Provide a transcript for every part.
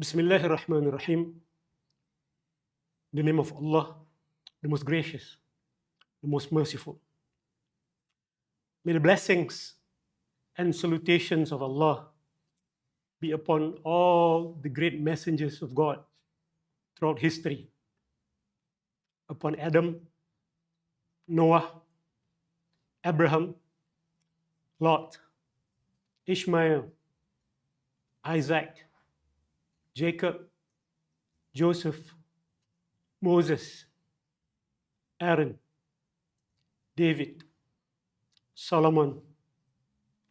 Bismillahir Rahmanir Rahim. In the name of Allah, the most gracious, the most merciful. May the blessings and salutations of Allah be upon all the great messengers of God throughout history, upon Adam, Noah, Abraham, Lot, Ishmael, Isaac, Jacob, Joseph, Moses, Aaron, David, Solomon,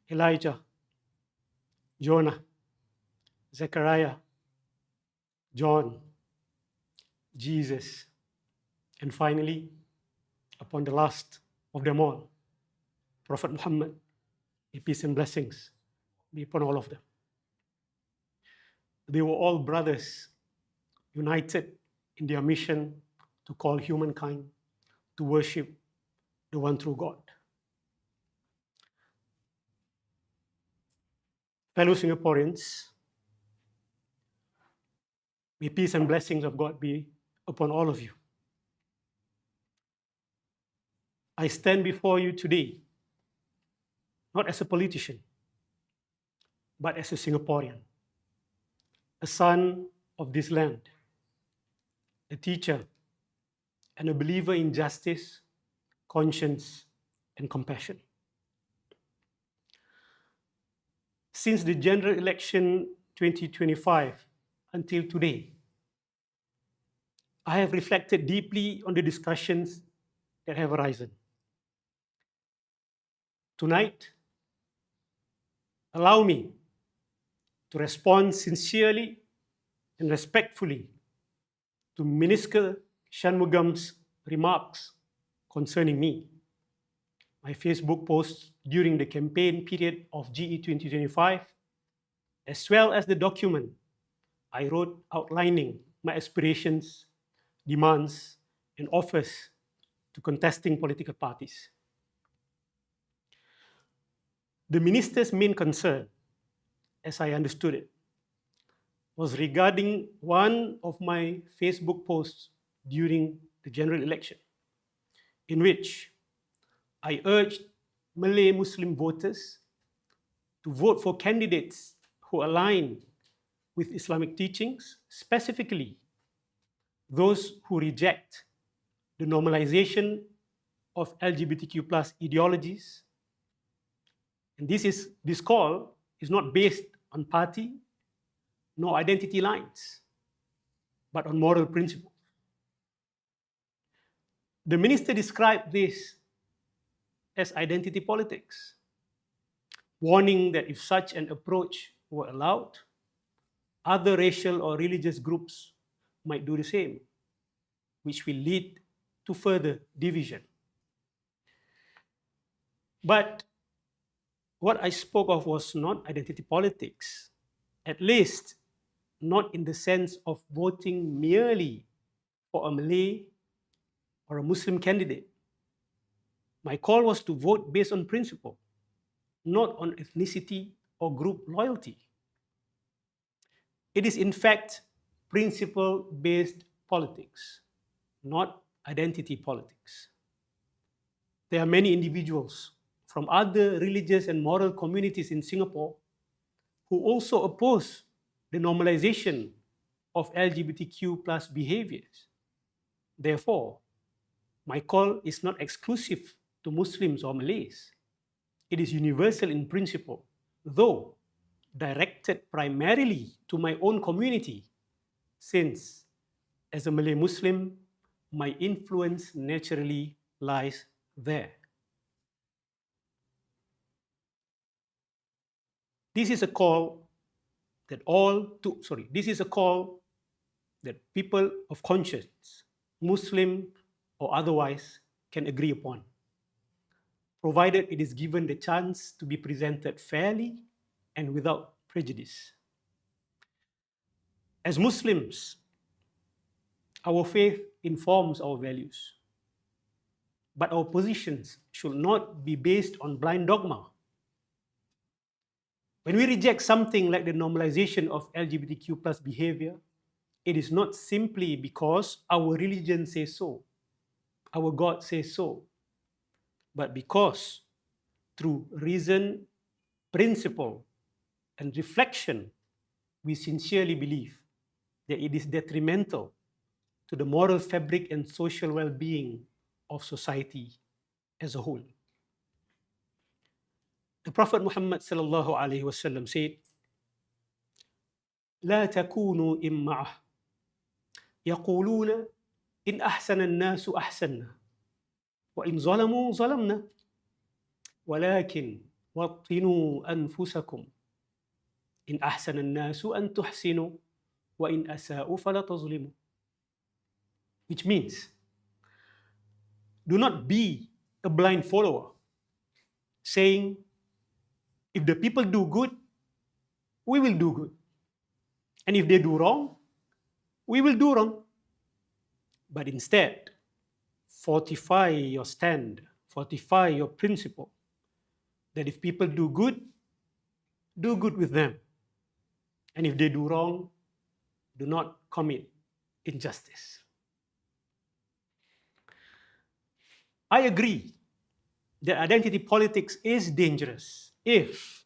Elijah, Jonah, Zechariah, John, Jesus, and finally, upon the last of them all, Prophet Muhammad, may peace and blessings be upon all of them. They were all brothers, united in their mission to call humankind to worship the one true God. Fellow Singaporeans, may peace and blessings of God be upon all of you. I stand before you today, not as a politician, but as a Singaporean, a son of this land, a teacher, and a believer in justice, conscience, and compassion. Since the general election 2025 until today, I have reflected deeply on the discussions that have arisen. Tonight, allow me to respond sincerely and respectfully to Minister Shanmugam's remarks concerning me. My Facebook posts during the campaign period of GE 2025, as well as the document I wrote outlining my aspirations, demands, and offers to contesting political parties. The minister's main concern, as I understood it, was regarding one of my Facebook posts during the general election, in which I urged Malay Muslim voters to vote for candidates who align with Islamic teachings, specifically those who reject the normalization of LGBTQ+ ideologies. And this call is not based on party nor identity lines, but on moral principles. The minister described this as identity politics, warning that if such an approach were allowed, other racial or religious groups might do the same, which will lead to further division. But what I spoke of was not identity politics, at least not in the sense of voting merely for a Malay or a Muslim candidate. My call was to vote based on principle, not on ethnicity or group loyalty. It is in fact principle-based politics, not identity politics. There are many individuals from other religious and moral communities in Singapore who also oppose the normalization of LGBTQ+ behaviors. Therefore, my call is not exclusive to Muslims or Malays. It is universal in principle, though directed primarily to my own community, since as a Malay Muslim, my influence naturally lies there. This is a call that people of conscience, Muslim or otherwise, can agree upon, provided it is given the chance to be presented fairly and without prejudice. As Muslims, our faith informs our values, but our positions should not be based on blind dogma. When we reject something like the normalization of LGBTQ plus behavior, it is not simply because our religion says so, our God says so, but because through reason, principle, and reflection, we sincerely believe that it is detrimental to the moral fabric and social well-being of society as a whole. The Prophet Muhammad sallallahu alaihi wasallam said, لا تكونوا إمعة يقولون إن أحسن الناس أحسننا وإن ظلموا ظلمنا ولكن وطنوا أنفسكم إن أحسن الناس أن تحسنوا وإن أساءوا فلا تظلموا. Which means, do not be a blind follower, saying, if the people do good, we will do good. And if they do wrong, we will do wrong. But instead, fortify your stand, fortify your principle, that if people do good with them. And if they do wrong, do not commit injustice. I agree that identity politics is dangerous if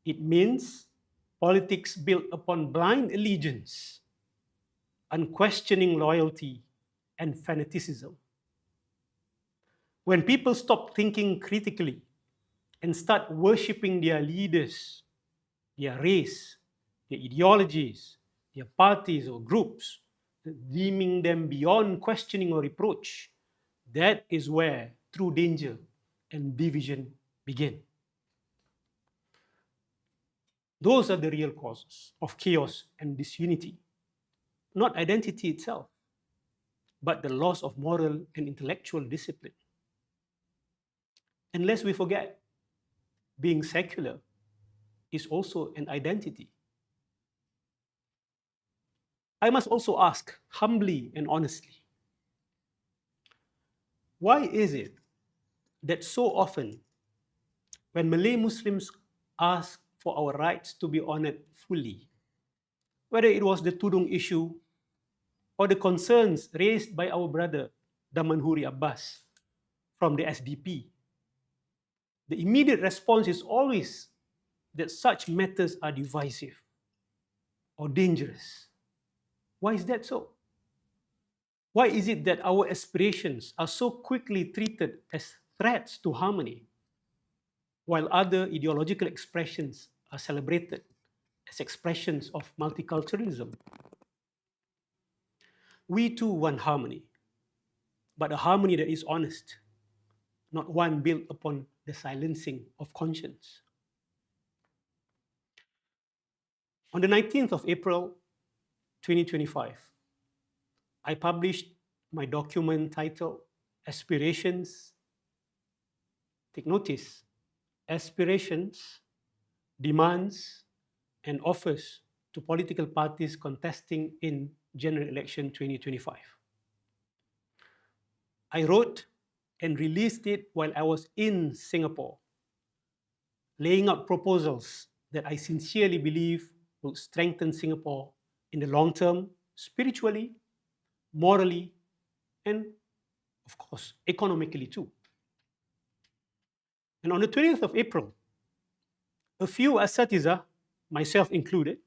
it means politics built upon blind allegiance, unquestioning loyalty, and fanaticism. When people stop thinking critically and start worshipping their leaders, their race, their ideologies, their parties or groups, deeming them beyond questioning or reproach, that is where true danger and division begin. Those are the real causes of chaos and disunity, not identity itself, but the loss of moral and intellectual discipline. And lest we forget, being secular is also an identity. I must also ask humbly and honestly, why is it that so often when Malay Muslims ask for our rights to be honored fully, whether it was the Tudung issue or the concerns raised by our brother Damanhuri Abbas from the SDP, the immediate response is always that such matters are divisive or dangerous. Why is that so? Why is it that our aspirations are so quickly treated as threats to harmony, while other ideological expressions are celebrated as expressions of multiculturalism? We too want harmony, but a harmony that is honest, not one built upon the silencing of conscience. On the 19th of April, 2025, I published my document titled Aspirations. Take notice, aspirations, demands, and offers to political parties contesting in general election 2025. I wrote and released it while I was in Singapore, laying out proposals that I sincerely believe will strengthen Singapore in the long term, spiritually, morally, and of course, economically too. And on the 20th of April, a few asatiza, myself included,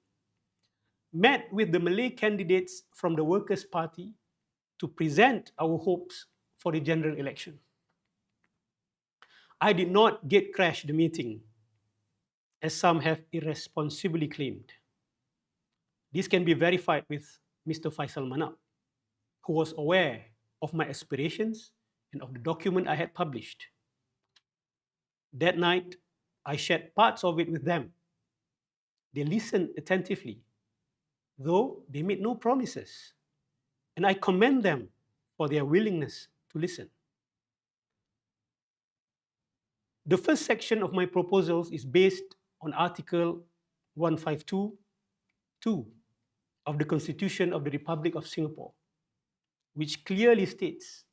met with the Malay candidates from the Workers' Party to present our hopes for the general election. I did not gate-crash the meeting, as some have irresponsibly claimed. This can be verified with Mr. Faisal Manap, who was aware of my aspirations and of the document I had published. That night, I shared parts of it with them. They listened attentively, though they made no promises, and I commend them for their willingness to listen. The first section of my proposals is based on Article 152(2) of the Constitution of the Republic of Singapore, which clearly states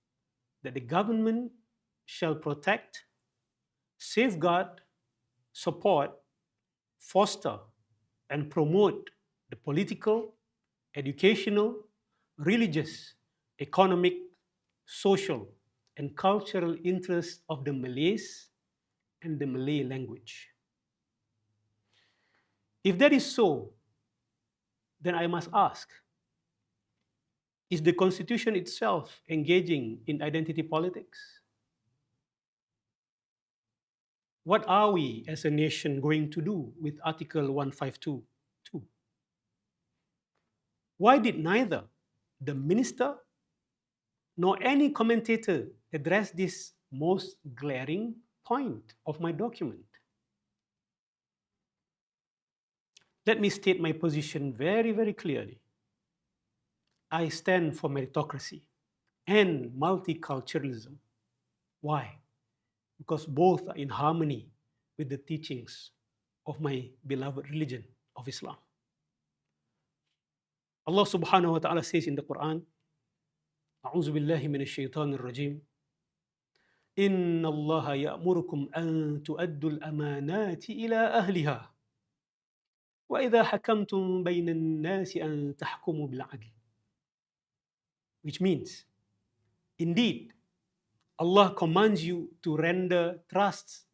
that the government shall protect, safeguard, support, foster, and promote the political, educational, religious, economic, social, and cultural interests of the Malays and the Malay language. If that is so, then I must ask, is the Constitution itself engaging in identity politics? What are we as a nation going to do with Article 152.2? Why did neither the minister nor any commentator address this most glaring point of my document? Let me state my position very, very clearly. I stand for meritocracy and multiculturalism. Why? Because both are in harmony with the teachings of my beloved religion of Islam. Allah subhanahu wa ta'ala says in the Quran, أعوذ بالله من الشيطان الرجيم إن الله يأمركم أن تؤدوا الأمانات إلى أهلها وإذا حكمتم بين الناس أن تحكموا بالعدل. Which means, indeed, Allah commands you to render trusts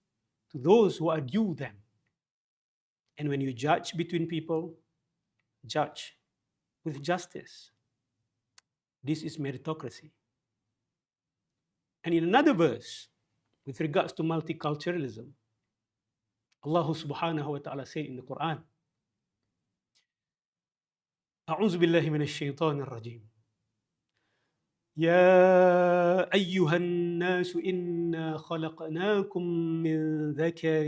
to those who are due them. And when you judge between people, judge with justice. This is meritocracy. And in another verse, with regards to multiculturalism, Allah subhanahu wa ta'ala said in the Quran, أعوذ بالله من الشيطان الرجيم يا أيها الناس إنا خلقناكم من ذكر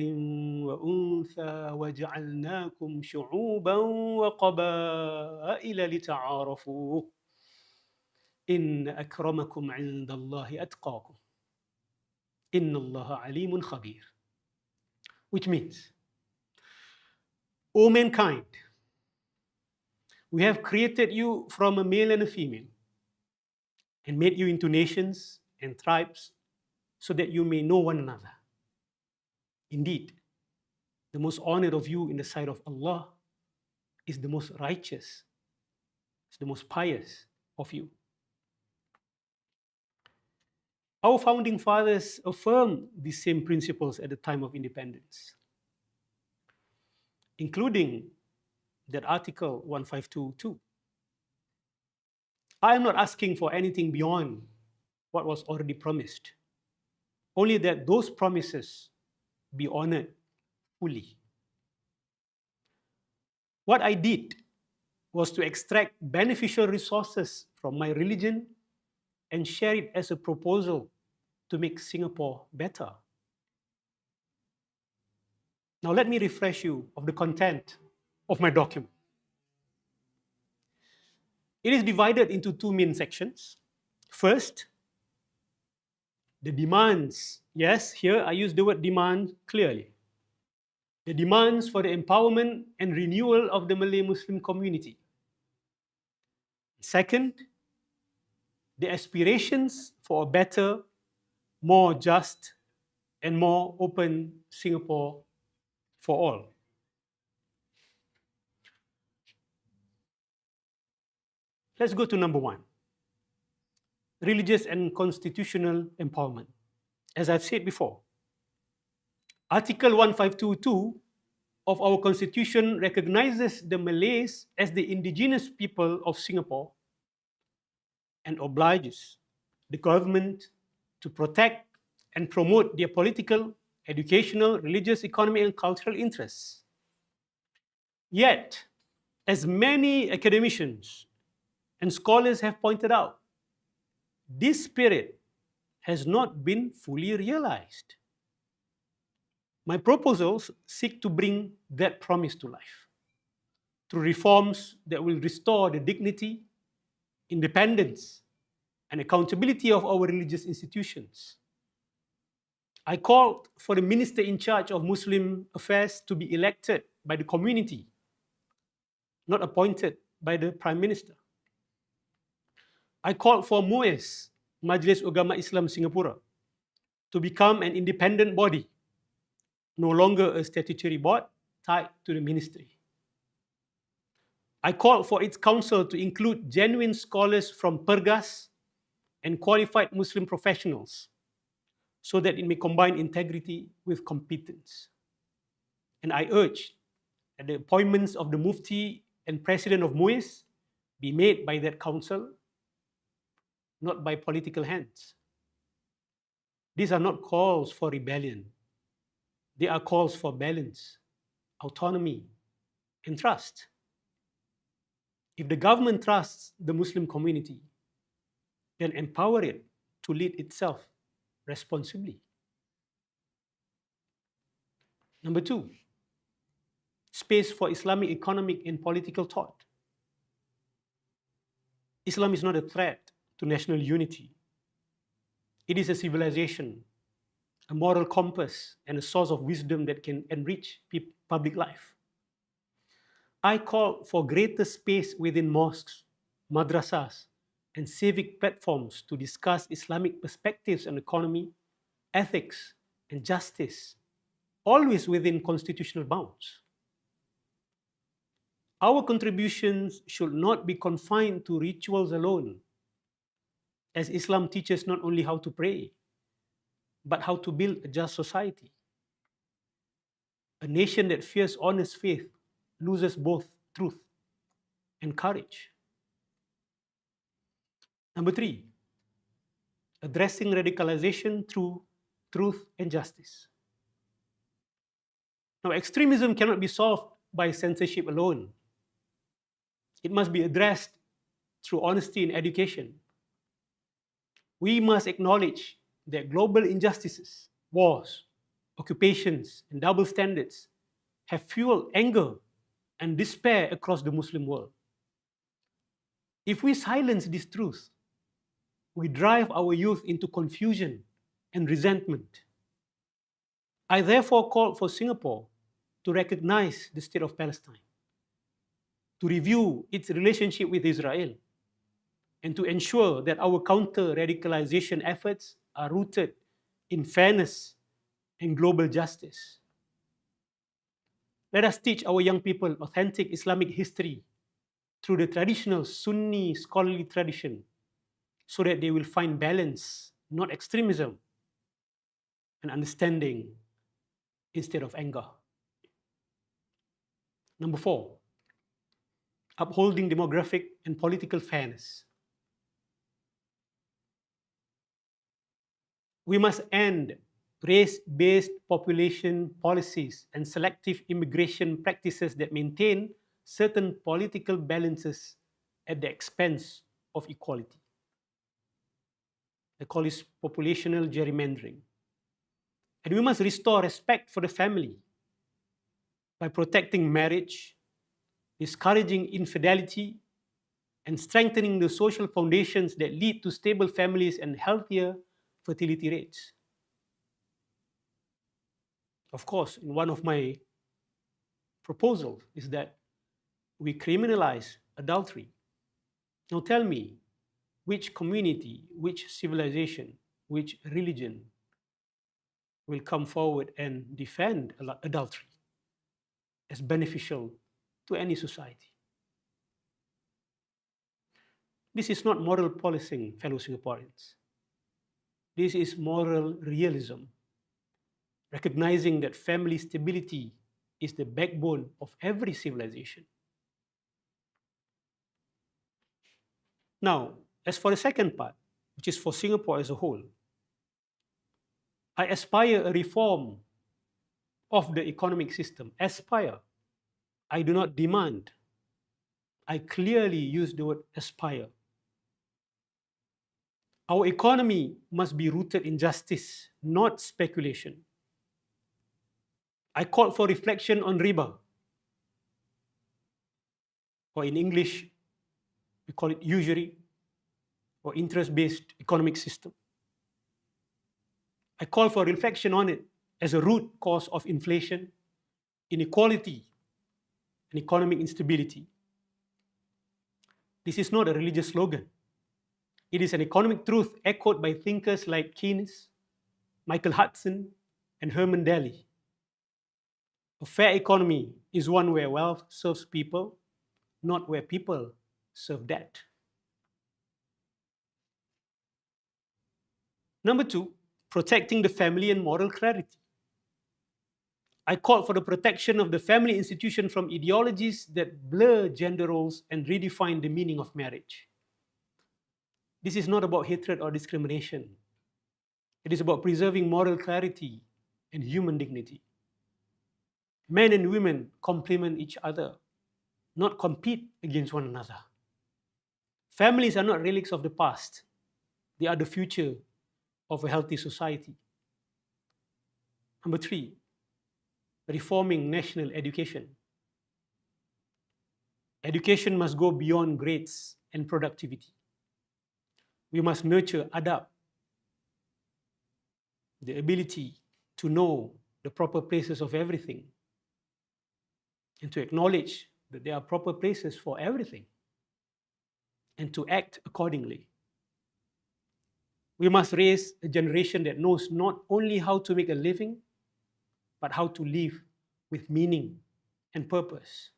وأنثى وجعلناكم شعوبا وقبائل لتعارفوا إن أكرمكم عند الله أتقاكم إن الله عليم خبير. Which means, O mankind, we have created you from a male and a female and made you into nations and tribes so that you may know one another. Indeed, the most honored of you in the sight of Allah is the most righteous, is the most pious of you. Our founding fathers affirmed these same principles at the time of independence, including that Article 152.2. I am not asking for anything beyond what was already promised, only that those promises be honored fully. What I did was to extract beneficial resources from my religion and share it as a proposal to make Singapore better. Now let me refresh you of the content of my document. It is divided into two main sections. First, the demands. Yes, here I use the word demand clearly. The demands for the empowerment and renewal of the Malay Muslim community. Second, the aspirations for a better, more just, and more open Singapore for all. Let's go to number one, religious and constitutional empowerment. As I've said before, Article 152.2 of our Constitution recognizes the Malays as the indigenous people of Singapore and obliges the government to protect and promote their political, educational, religious, economic, and cultural interests. Yet, as many academicians and scholars have pointed out, this spirit has not been fully realized. My proposals seek to bring that promise to life through reforms that will restore the dignity, independence, and accountability of our religious institutions. I called for the minister in charge of Muslim affairs to be elected by the community, not appointed by the Prime Minister. I called for MUIS, Majlis Ugama Islam Singapura, to become an independent body, no longer a statutory board tied to the ministry. I called for its council to include genuine scholars from Pergas and qualified Muslim professionals so that it may combine integrity with competence. And I urged that the appointments of the Mufti and President of MUIS be made by that council, not by political hands. These are not calls for rebellion. They are calls for balance, autonomy, and trust. If the government trusts the Muslim community, then empower it to lead itself responsibly. Number two, space for Islamic economic and political thought. Islam is not a threat to national unity. It is a civilization, a moral compass, and a source of wisdom that can enrich public life. I call for greater space within mosques, madrasas, and civic platforms to discuss Islamic perspectives on economy, ethics, and justice, always within constitutional bounds. Our contributions should not be confined to rituals alone, as Islam teaches not only how to pray, but how to build a just society. A nation that fears honest faith loses both truth and courage. Number three, addressing radicalization through truth and justice. Now, extremism cannot be solved by censorship alone. It must be addressed through honesty in education. We must acknowledge that global injustices, wars, occupations, and double standards have fueled anger and despair across the Muslim world. If we silence these truths, we drive our youth into confusion and resentment. I therefore call for Singapore to recognize the state of Palestine, to review its relationship with Israel, and to ensure that our counter-radicalization efforts are rooted in fairness and global justice. Let us teach our young people authentic Islamic history through the traditional Sunni scholarly tradition so that they will find balance, not extremism, and understanding instead of anger. Number four, upholding demographic and political fairness. We must end race-based population policies and selective immigration practices that maintain certain political balances at the expense of equality. They call this populational gerrymandering. And we must restore respect for the family by protecting marriage, discouraging infidelity, and strengthening the social foundations that lead to stable families and healthier fertility rates. Of course, one of my proposals is that we criminalize adultery. Now tell me, which community, which civilization, which religion will come forward and defend adultery as beneficial to any society? This is not moral policing, fellow Singaporeans. This is moral realism, recognizing that family stability is the backbone of every civilization. Now, as for the second part, which is for Singapore as a whole, I aspire a reform of the economic system. Aspire. I do not demand. I clearly use the word aspire. Our economy must be rooted in justice, not speculation. I called for reflection on riba, or in English, we call it usury, or interest-based economic system. I call for reflection on it as a root cause of inflation, inequality, and economic instability. This is not a religious slogan. It is an economic truth echoed by thinkers like Keynes, Michael Hudson, and Herman Daly. A fair economy is one where wealth serves people, not where people serve debt. Number two, protecting the family and moral clarity. I called for the protection of the family institution from ideologies that blur gender roles and redefine the meaning of marriage. This is not about hatred or discrimination. It is about preserving moral clarity and human dignity. Men and women complement each other, not compete against one another. Families are not relics of the past, they are the future of a healthy society. Number three, reforming national education. Education must go beyond grades and productivity. We must nurture adab, the ability to know the proper places of everything and to acknowledge that there are proper places for everything and to act accordingly. We must raise a generation that knows not only how to make a living, but how to live with meaning and purpose.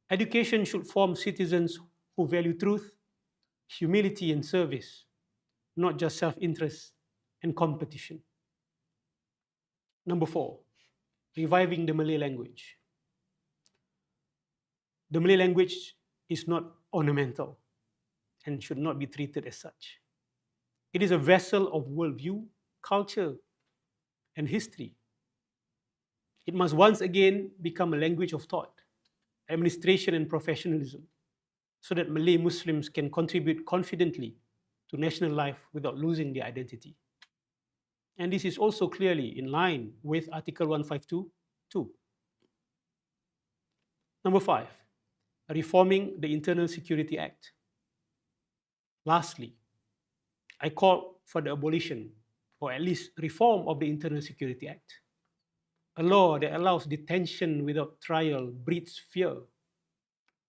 Education should form citizens who value truth, humility, and service, not just self-interest and competition. Number four, reviving the Malay language. The Malay language is not ornamental and should not be treated as such. It is a vessel of worldview, culture, and history. It must once again become a language of thought, administration, and professionalism, so that Malay Muslims can contribute confidently to national life without losing their identity. And this is also clearly in line with Article 152.2. Number five, reforming the Internal Security Act. Lastly, I call for the abolition, or at least reform of the Internal Security Act. A law that allows detention without trial breeds fear,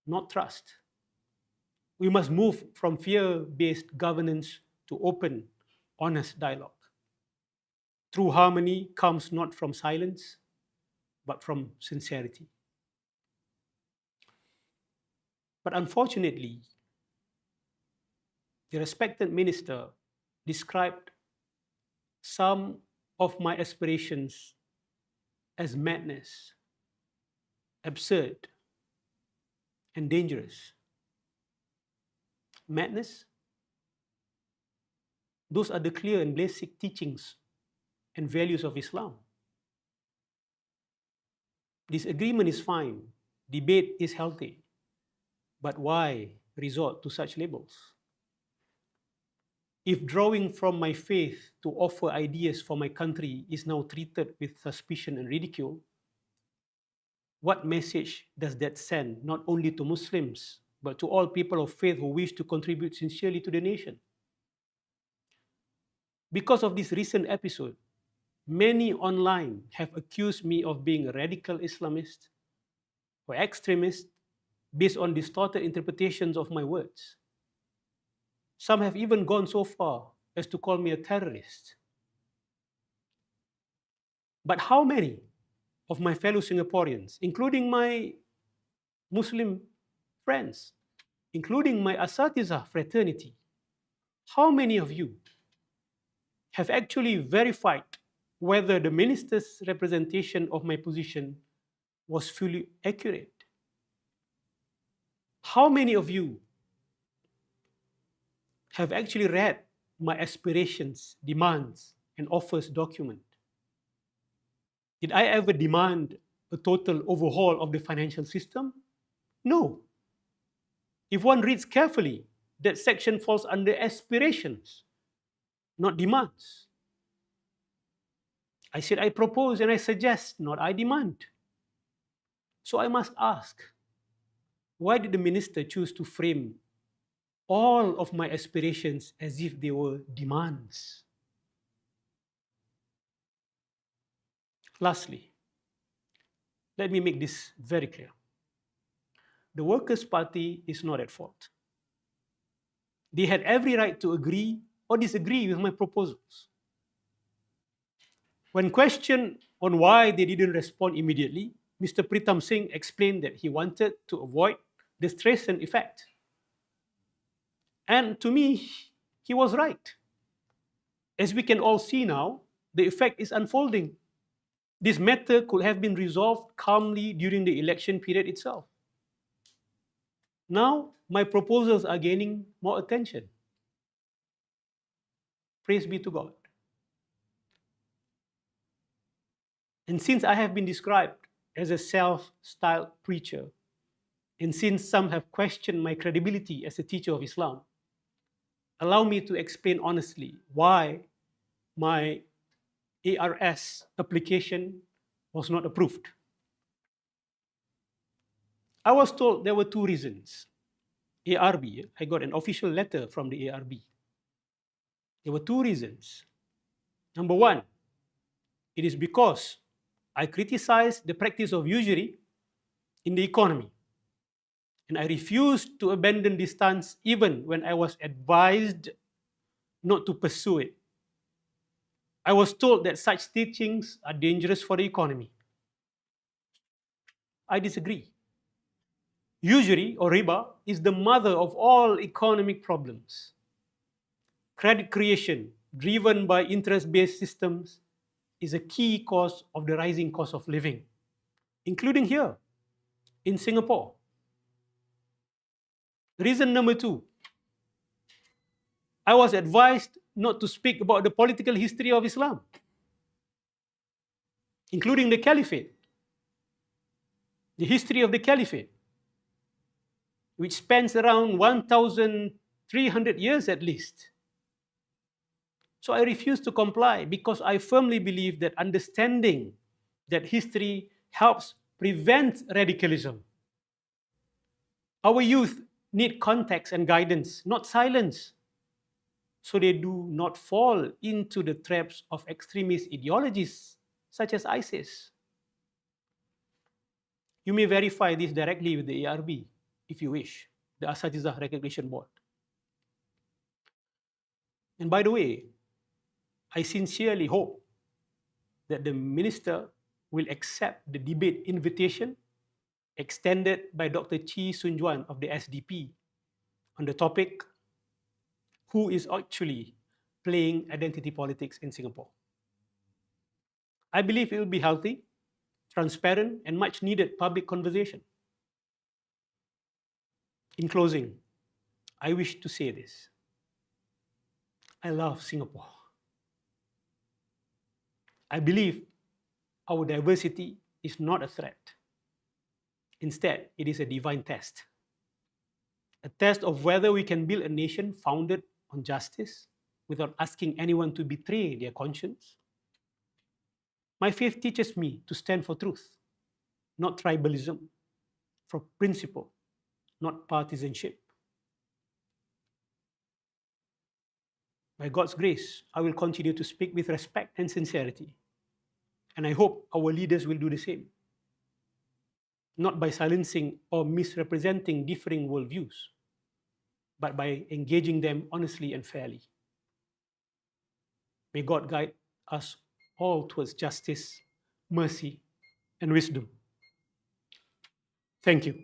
not trust. We must move from fear-based governance to open, honest dialogue. True harmony comes not from silence, but from sincerity. But unfortunately, the respected minister described some of my aspirations as madness, absurd, and dangerous. Madness? Those are the clear and basic teachings and values of Islam. Disagreement is fine, debate is healthy, but why resort to such labels? If drawing from my faith to offer ideas for my country is now treated with suspicion and ridicule, what message does that send not only to Muslims, but to all people of faith who wish to contribute sincerely to the nation? Because of this recent episode, many online have accused me of being a radical Islamist or extremist based on distorted interpretations of my words. Some have even gone so far as to call me a terrorist. But how many of my fellow Singaporeans, including my Muslim friends, including my Asatiza fraternity, how many of you have actually verified whether the minister's representation of my position was fully accurate? How many of you have actually read my aspirations, demands, and offers document? Did I ever demand a total overhaul of the financial system? No. If one reads carefully, that section falls under aspirations, not demands. I said I propose and I suggest, not I demand. So I must ask, why did the minister choose to frame all of my aspirations as if they were demands? Lastly, let me make this very clear. The Workers' Party is not at fault. They had every right to agree or disagree with my proposals. When questioned on why they didn't respond immediately, Mr. Pritam Singh explained that he wanted to avoid the Streisand effect. And to me, he was right. As we can all see now, the effect is unfolding. This matter could have been resolved calmly during the election period itself. Now, my proposals are gaining more attention. Praise be to God. And since I have been described as a self-styled preacher, and since some have questioned my credibility as a teacher of Islam, allow me to explain honestly why my ARS application was not approved. I was told there were two reasons. ARB, I got an official letter from the ARB. There were two reasons. Number one, it is because I criticized the practice of usury in the economy. And I refused to abandon this stance even when I was advised not to pursue it. I was told that such teachings are dangerous for the economy. I disagree. Usury or riba is the mother of all economic problems. Credit creation driven by interest-based systems is a key cause of the rising cost of living, including here in Singapore. Reason number two, I was advised not to speak about the political history of Islam, including the caliphate, the history of the caliphate, which spans around 1,300 years at least. So I refuse to comply because I firmly believe that understanding that history helps prevent radicalism. Our youth need context and guidance, not silence, so they do not fall into the traps of extremist ideologies such as ISIS. You may verify this directly with the ARB if you wish, the Asatizah Recognition Board. And by the way, I sincerely hope that the minister will accept the debate invitation extended by Dr. Chee Soon Juan of the SDP on the topic, who is actually playing identity politics in Singapore. I believe it will be healthy, transparent, and much needed public conversation. In closing, I wish to say this. I love Singapore. I believe our diversity is not a threat. Instead, it is a divine test. A test of whether we can build a nation founded on justice without asking anyone to betray their conscience. My faith teaches me to stand for truth, not tribalism, for principle, not partisanship. By God's grace, I will continue to speak with respect and sincerity. And I hope our leaders will do the same, not by silencing or misrepresenting differing worldviews, but by engaging them honestly and fairly. May God guide us all towards justice, mercy, and wisdom. Thank you.